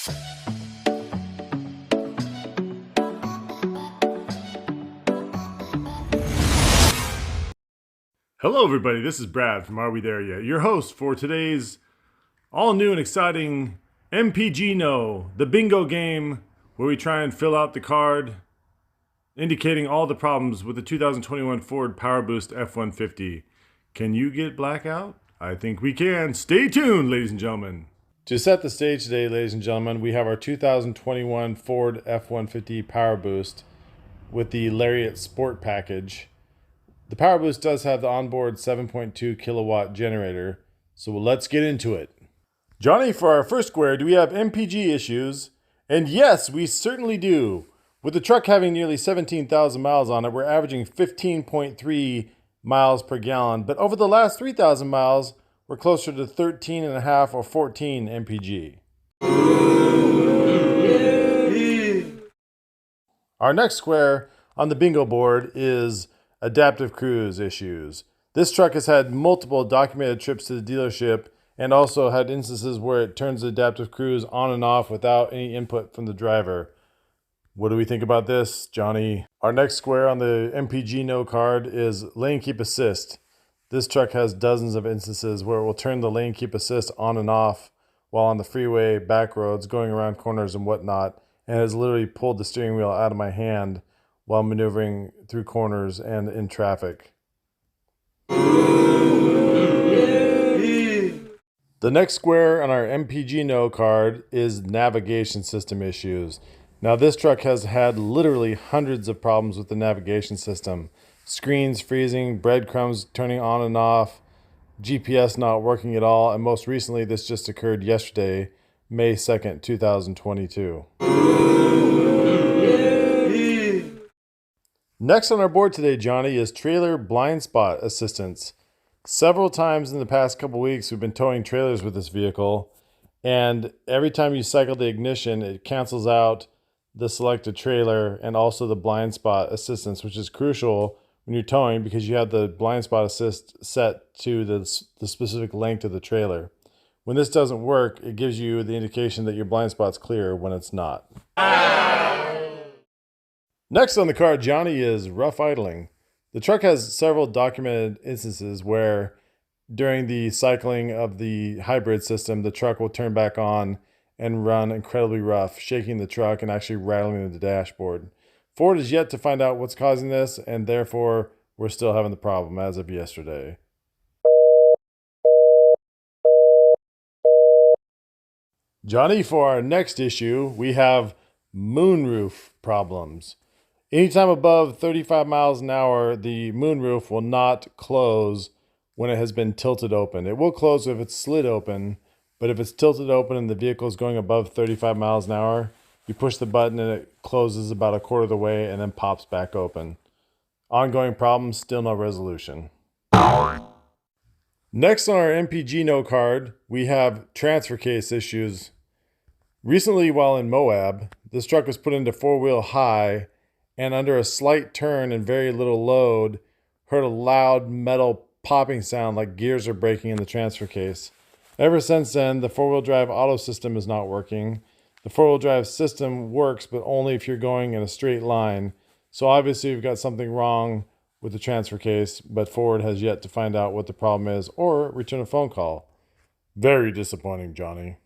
Hello everybody, this is Brad from Are We There Yet? Your host for today's all new and exciting MPGNO, the bingo game where we try and fill out the card indicating all the problems with the 2021 Ford Powerboost F150. Can you get blackout? I think we can. Stay tuned, ladies and gentlemen. To set the stage today, ladies and gentlemen, we have our 2021 Ford F150 Powerboost with the Lariat Sport package. The Powerboost does have the onboard 7.2 kilowatt generator, so let's get into it. Johnny, for our first square, do we have MPG issues? And yes, we certainly do. With the truck having nearly 17,000 miles on it, we're averaging 15.3 miles per gallon, but over the last 3,000 miles, we're closer to 13.5 or 14 MPG. Our next square on the bingo board is adaptive cruise issues. This truck has had multiple documented trips to the dealership and also had instances where it turns the adaptive cruise on and off without any input from the driver. What do we think about this, Johnny? Our next square on the MPGNO card is lane keep assist. This truck has dozens of instances where it will turn the lane keep assist on and off while on the freeway, back roads, going around corners and whatnot, and has literally pulled the steering wheel out of my hand while maneuvering through corners and in traffic. The next square on our MPGNO card is navigation system issues. Now this truck has had literally hundreds of problems with the navigation system. Screens freezing, breadcrumbs turning on and off, GPS not working at all, and most recently this just occurred yesterday, May 2nd, 2022. Next on our board today, Johnny, is trailer blind spot assistance. Several times in the past couple weeks, we've been towing trailers with this vehicle, and every time you cycle the ignition, it cancels out the selected trailer and also the blind spot assistance, which is crucial when you're towing because you have the blind spot assist set to the specific length of the trailer. When this doesn't work, it gives you the indication that your blind spot's clear when it's not. Next on the card, Johnny, is rough idling. The truck has several documented instances where during the cycling of the hybrid system, the truck will turn back on and run incredibly rough, shaking the truck and actually rattling the dashboard. Ford is yet to find out what's causing this, and therefore we're still having the problem as of yesterday. Johnny, for our next issue, we have moonroof problems. Anytime above 35 miles an hour, the moonroof will not close when it has been tilted open. It will close if it's slid open, but if it's tilted open and the vehicle is going above 35 miles an hour, you push the button and it closes about a quarter of the way and then pops back open. Ongoing problems, still no resolution. Next on our MPGNO card, we have transfer case issues. Recently, while in Moab, this truck was put into four-wheel high and under a slight turn and very little load, heard a loud metal popping sound like gears are breaking in the transfer case. Ever since then, the four-wheel drive auto system is not working. The four-wheel drive system works, but only if you're going in a straight line. So obviously we've got something wrong with the transfer case, but Ford has yet to find out what the problem is or return a phone call. Very disappointing, Johnny.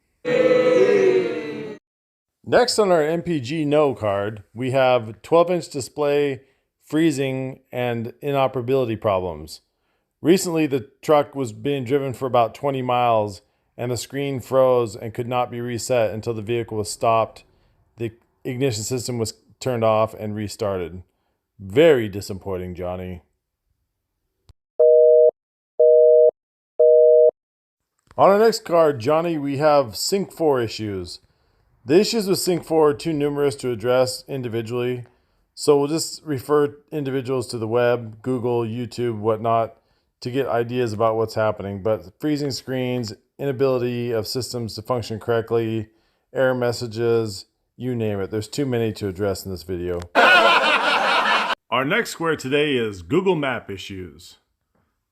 Next on our MPGNO card, we have 12-inch display, freezing, and inoperability problems. Recently, the truck was being driven for about 20 miles, and the screen froze and could not be reset until the vehicle was stopped, the ignition system was turned off, and restarted. Very disappointing, Johnny. On our next card, Johnny, we have Sync 4 issues. The issues with Sync 4 are too numerous to address individually, so we'll just refer individuals to the web, Google, YouTube, whatnot, to get ideas about what's happening. But freezing screens, inability of systems to function correctly, error messages, you name it. There's too many to address in this video. Our next square today is Google Map issues.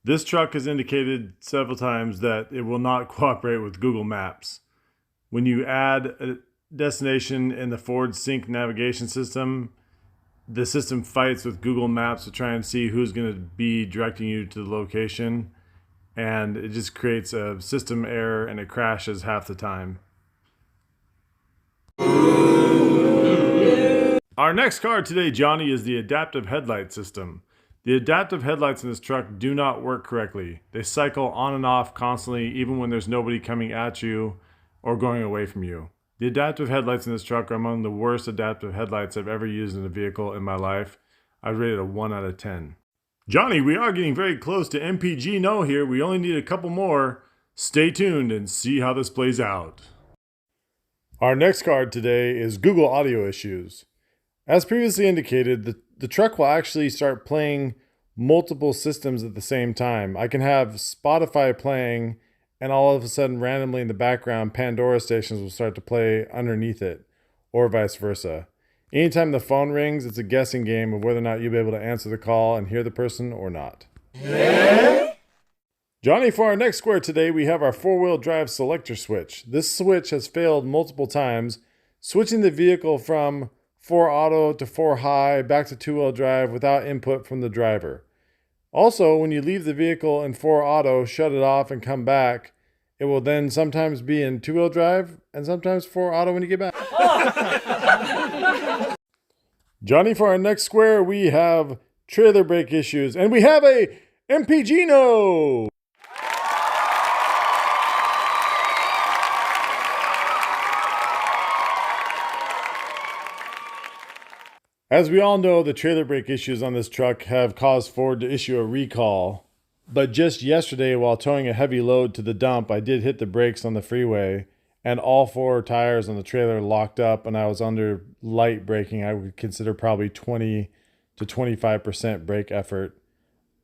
This truck has indicated several times that it will not cooperate with Google Maps. When you add destination in the Ford Sync navigation system, the system fights with Google Maps to try and see who's going to be directing you to the location. And it just creates a system error and it crashes half the time. Our next car today, Johnny, is the adaptive headlight system. The adaptive headlights in this truck do not work correctly. They cycle on and off constantly, even when there's nobody coming at you or going away from you. The adaptive headlights in this truck are among the worst adaptive headlights I've ever used in a vehicle in my life. I rate it a 1 out of 10. Johnny, we are getting very close to MPGNO here. We only need a couple more. Stay tuned and see how this plays out. Our next card today is Google audio issues. As previously indicated, the truck will actually start playing multiple systems at the same time. I can have Spotify playing and all of a sudden randomly in the background, Pandora stations will start to play underneath it, or vice versa. Anytime the phone rings, it's a guessing game of whether or not you'll be able to answer the call and hear the person or not. Johnny, for our next square today, we have our four-wheel drive selector switch. This switch has failed multiple times, switching the vehicle from 4 auto to 4 high back to 2-wheel drive without input from the driver. Also, when you leave the vehicle in 4 auto, shut it off and come back, it will then sometimes be in 2-wheel drive and sometimes 4 auto when you get back. Johnny, for our next square, we have trailer brake issues, and we have a MPGNO! As we all know, the trailer brake issues on this truck have caused Ford to issue a recall. But just yesterday, while towing a heavy load to the dump, I did hit the brakes on the freeway, and all 4 tires on the trailer locked up, and I was under light braking. I would consider probably 20 to 25% brake effort.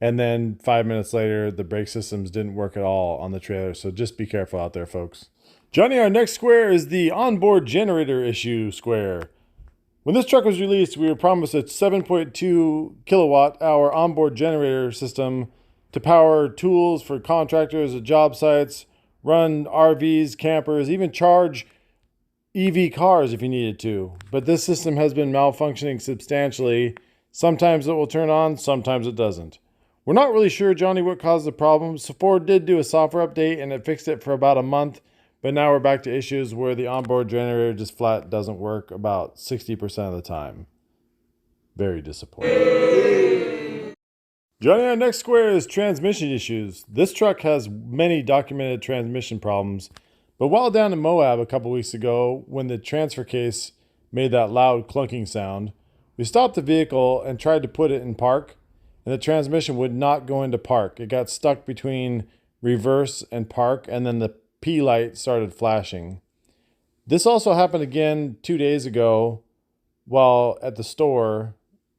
And then 5 minutes later, the brake systems didn't work at all on the trailer. So just be careful out there, folks. Johnny, our next square is the onboard generator issue square. When this truck was released, we were promised a 7.2 kilowatt hour onboard generator system to power tools for contractors at job sites, run RVs, campers, even charge EV cars if you needed to. But this system has been malfunctioning substantially. Sometimes it will turn on, sometimes it doesn't. We're not really sure, Johnny, what caused the problem. So Ford did do a software update and it fixed it for about a month. But now we're back to issues where the onboard generator just flat doesn't work about 60% of the time. Very disappointing. Johnny, our next square is transmission issues. This truck has many documented transmission problems. But while down in Moab a couple weeks ago, when the transfer case made that loud clunking sound, we stopped the vehicle and tried to put it in park, and the transmission would not go into park. It got stuck between reverse and park, and then the P light started flashing. This also happened again 2 days ago while at the store,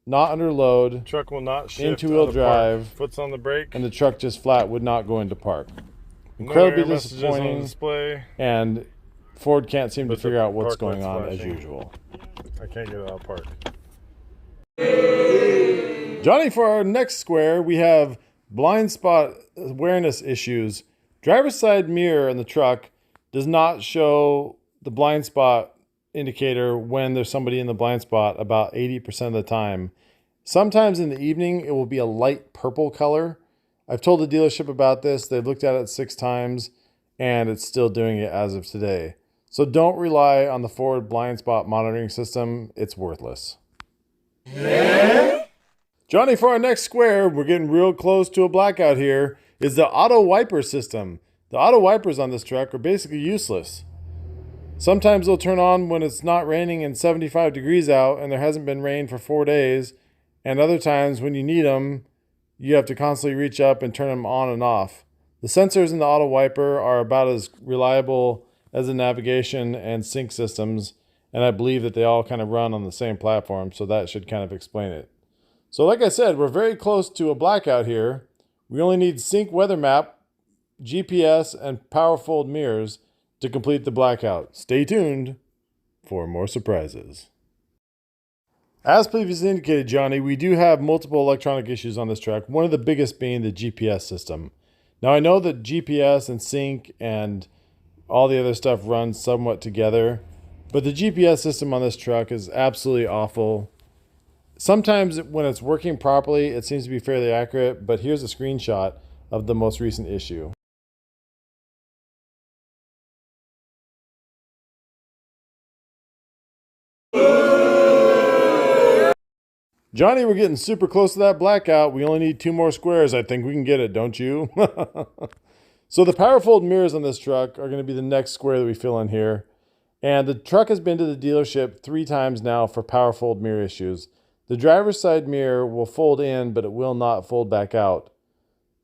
not under load. Truck will not shift in 2-wheel drive. Foot's on the brake. And the truck just flat would not go into park. Incredibly disappointing. Display. And Ford can't seem to figure out what's going on as usual. I can't get it out of park. Johnny, for our next square, we have blind spot awareness issues. Driver's side mirror in the truck does not show the blind spot indicator when there's somebody in the blind spot about 80% of the time. Sometimes in the evening, it will be a light purple color. I've told the dealership about this. They've looked at it 6 times, and it's still doing it as of today. So don't rely on the Ford blind spot monitoring system. It's worthless. Johnny, for our next square, we're getting real close to a blackout here, is the auto wiper system. The auto wipers on this truck are basically useless. Sometimes they'll turn on when it's not raining and 75 degrees out and there hasn't been rain for 4 days. And other times when you need them, you have to constantly reach up and turn them on and off. The sensors in the auto wiper are about as reliable as the navigation and sync systems. And I believe that they all kind of run on the same platform. So that should kind of explain it. So like I said, we're very close to a blackout here. We only need sync weather map, GPS, and power fold mirrors to complete the blackout. Stay tuned for more surprises. As previously indicated, Johnny, we do have multiple electronic issues on this truck, one of the biggest being the GPS system. Now, I know that GPS and sync and all the other stuff run somewhat together, But the GPS system on this truck is absolutely awful. Sometimes when it's working properly, it seems to be fairly accurate, but here's a screenshot of the most recent issue. Johnny, we're getting super close to that blackout. We only need 2 more squares. I think we can get it, don't you? So the power fold mirrors on this truck are going to be the next square that we fill in here. And the truck has been to the dealership 3 times now for power fold mirror issues. The driver's side mirror will fold in, but it will not fold back out.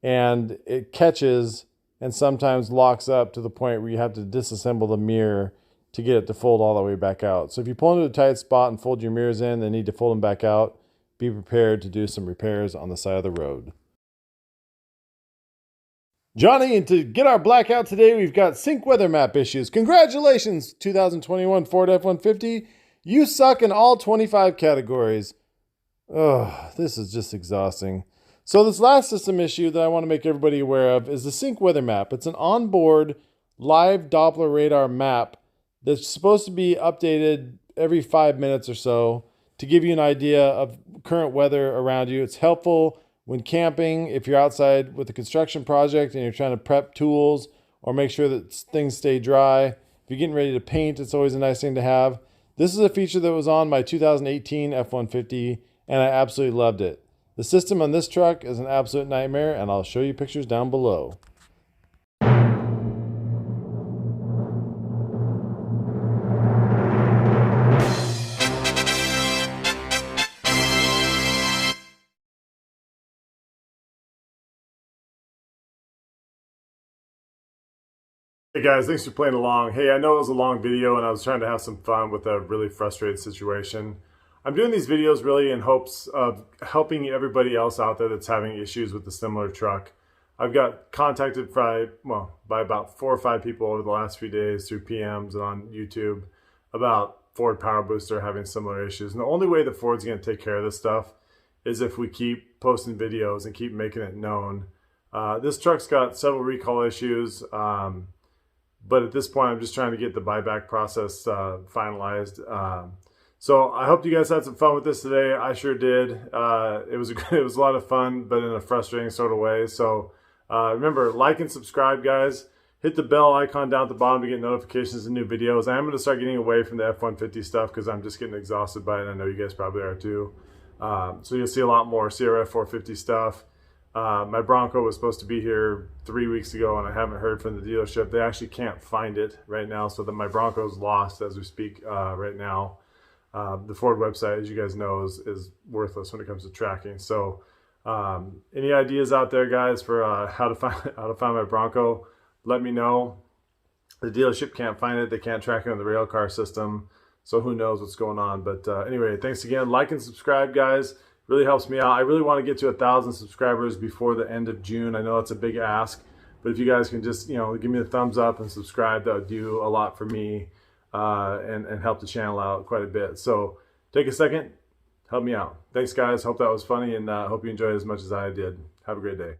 And it catches and sometimes locks up to the point where you have to disassemble the mirror to get it to fold all the way back out. So if you pull into a tight spot and fold your mirrors in and need to fold them back out, be prepared to do some repairs on the side of the road. Johnny, and to get our blackout today, we've got sync weather map issues. Congratulations, 2021 Ford F-150. You suck in all 25 categories. Oh, this is just exhausting. So this last system issue that I want to make everybody aware of is the sync weather map. It's an onboard live Doppler radar map that's supposed to be updated every 5 minutes or so to give you an idea of current weather around you. It's helpful when camping, if you're outside with a construction project and you're trying to prep tools or make sure that things stay dry. If you're getting ready to paint, it's always a nice thing to have. This is a feature that was on my 2018 F-150, and I absolutely loved it. The system on this truck is an absolute nightmare, and I'll show you pictures down below. Hey guys, thanks for playing along. Hey, I know it was a long video and I was trying to have some fun with a really frustrated situation. I'm doing these videos really in hopes of helping everybody else out there that's having issues with a similar truck. I've got contacted by about 4 or 5 people over the last few days through PMs and on YouTube about Ford Powerboost having similar issues. And the only way that Ford's going to take care of this stuff is if we keep posting videos and keep making it known. This truck's got several recall issues. But at this point, I'm just trying to get the buyback process finalized. So I hope you guys had some fun with this today. I sure did. It was a lot of fun, but in a frustrating sort of way. So remember, like and subscribe, guys. Hit the bell icon down at the bottom to get notifications of new videos. I am going to start getting away from the F-150 stuff because I'm just getting exhausted by it. I know you guys probably are too. So you'll see a lot more CRF 450 stuff. My Bronco was supposed to be here 3 weeks ago and I haven't heard from the dealership. They actually can't find it right now, so that my Bronco's lost as we speak right now. The Ford website, as you guys know, is worthless when it comes to tracking. So any ideas out there, guys, for how to find my Bronco, let me know. The dealership can't find it. They can't track it on the rail car system. So who knows what's going on. But anyway, thanks again. Like and subscribe, guys. Really helps me out. I really want to get to 1,000 subscribers before the end of June. I know it's a big ask, but if you guys can just, give me a thumbs up and subscribe, that would do a lot for me and help the channel out quite a bit. So take a second, help me out. Thanks, guys. Hope that was funny, and hope you enjoyed it as much as I did. Have a great day.